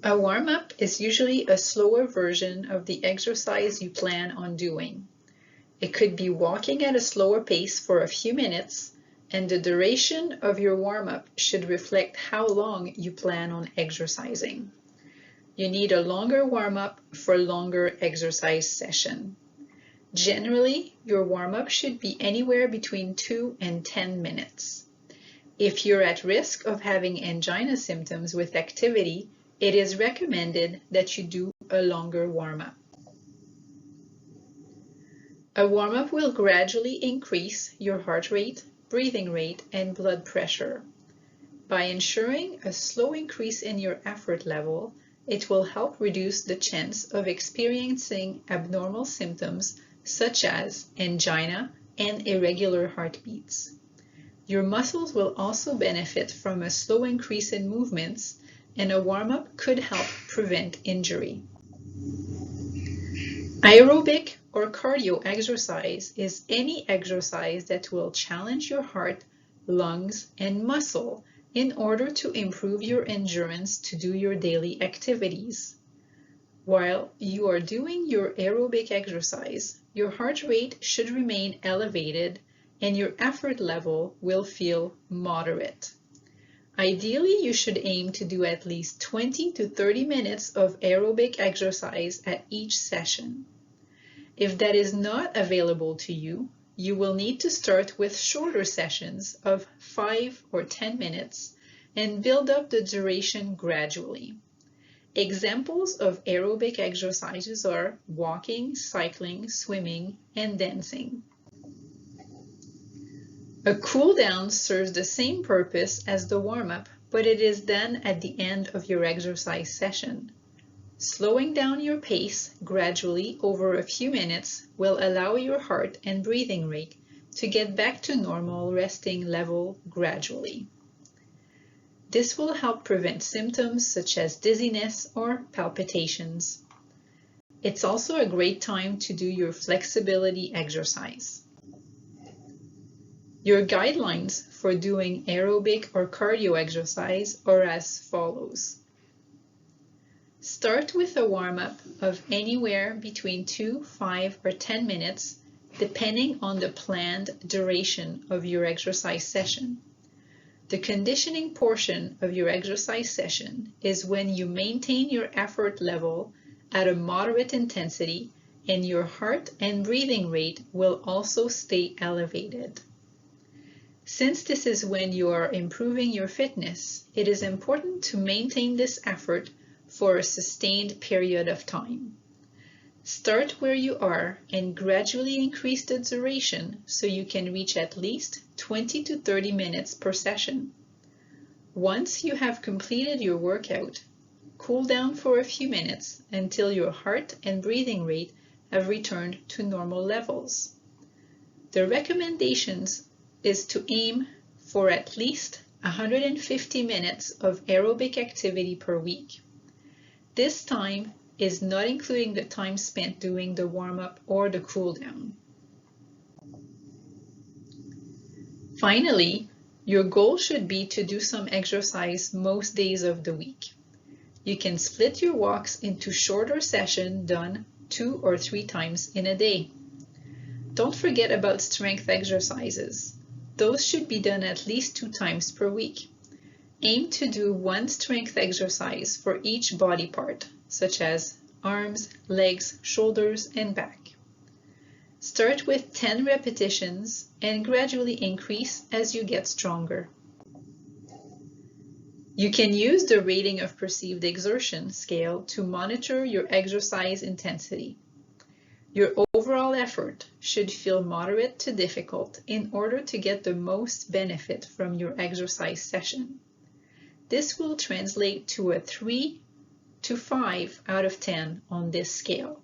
A warm-up is usually a slower version of the exercise you plan on doing. It could be walking at a slower pace for a few minutes, and the duration of your warm-up should reflect how long you plan on exercising. You need a longer warm-up for longer exercise session. Generally, your warm-up should be anywhere between 2 and 10 minutes. If you're at risk of having angina symptoms with activity, it is recommended that you do a longer warm-up. A warm-up will gradually increase your heart rate, breathing rate, and blood pressure. By ensuring a slow increase in your effort level, it will help reduce the chance of experiencing abnormal symptoms such as angina and irregular heartbeats. Your muscles will also benefit from a slow increase in movements, and a warm-up could help prevent injury. Aerobic or cardio exercise is any exercise that will challenge your heart, lungs, and muscle in order to improve your endurance to do your daily activities. While you are doing your aerobic exercise, your heart rate should remain elevated and your effort level will feel moderate. Ideally, you should aim to do at least 20 to 30 minutes of aerobic exercise at each session. If that is not available to you, you will need to start with shorter sessions of 5 or 10 minutes and build up the duration gradually. Examples of aerobic exercises are walking, cycling, swimming, and dancing. A cool down serves the same purpose as the warm-up, but it is done at the end of your exercise session. Slowing down your pace gradually over a few minutes will allow your heart and breathing rate to get back to normal resting level gradually. This will help prevent symptoms such as dizziness or palpitations. It's also a great time to do your flexibility exercise. Your guidelines for doing aerobic or cardio exercise are as follows. Start with a warm-up of anywhere between 2, 5, or 10 minutes, depending on the planned duration of your exercise session. The conditioning portion of your exercise session is when you maintain your effort level at a moderate intensity and your heart and breathing rate will also stay elevated. Since this is when you are improving your fitness, it is important to maintain this effort for a sustained period of time. Start where you are and gradually increase the duration so you can reach at least 20 to 30 minutes per session. Once you have completed your workout, cool down for a few minutes until your heart and breathing rate have returned to normal levels. The recommendations is to aim for at least 150 minutes of aerobic activity per week. This time is not including the time spent doing the warm-up or the cool-down. Finally, your goal should be to do some exercise most days of the week. You can split your walks into shorter sessions done 2 or 3 times in a day. Don't forget about strength exercises. Those should be done at least 2 times per week. Aim to do 1 strength exercise for each body part, such as arms, legs, shoulders, and back. Start with 10 repetitions and gradually increase as you get stronger. You can use the Rating of Perceived Exertion scale to monitor your exercise intensity. Your overall effort should feel moderate to difficult in order to get the most benefit from your exercise session. This will translate to a 3 to 5 out of 10 on this scale.